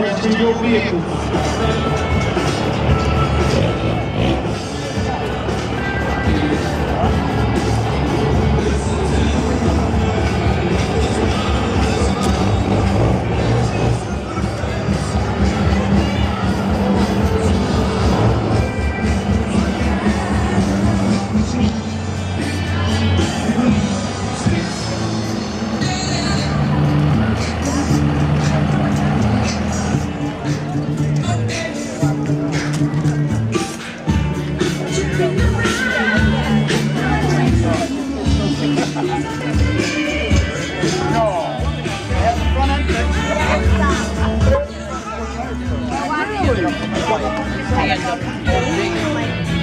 register your vehicles.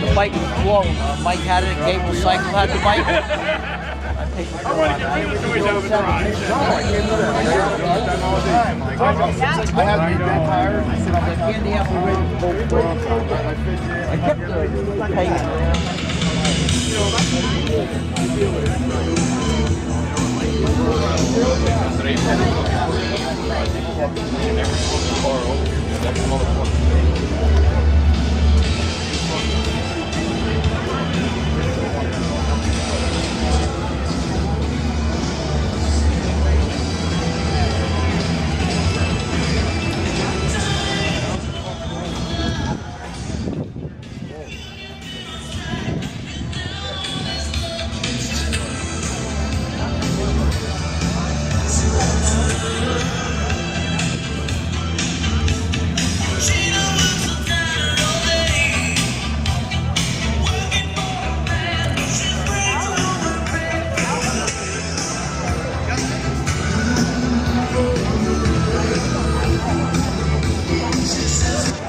The bike was slow. Mike had it, Gable Cycle had the bike. I want to get rid of the noise out of the garage. I have that tire. I said, I'm like, Andy, I'm ready to go. I kept the payment.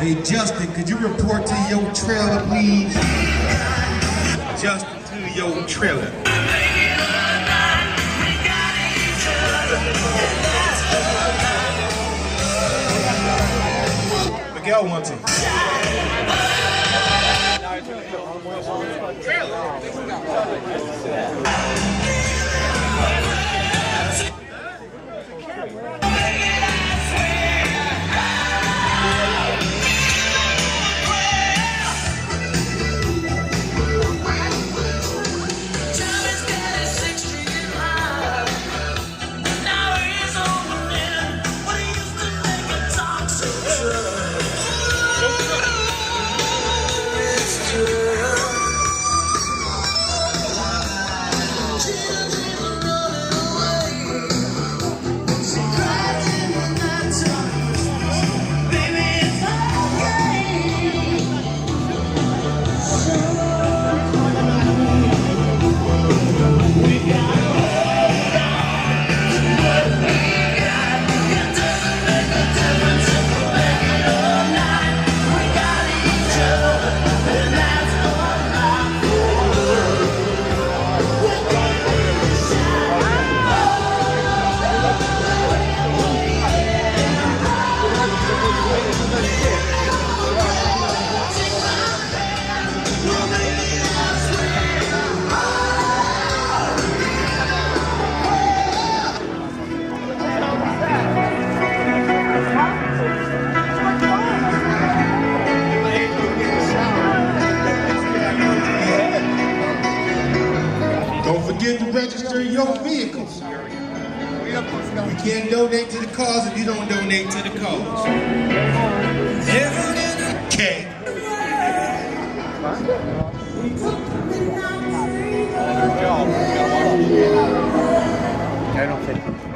Hey Justin, could you report to your trailer, please? Justin, to your trailer. Miguel wants him. Don't forget to register your vehicles. You can't donate to the cause if you don't donate to the cause. Okay. I don't think.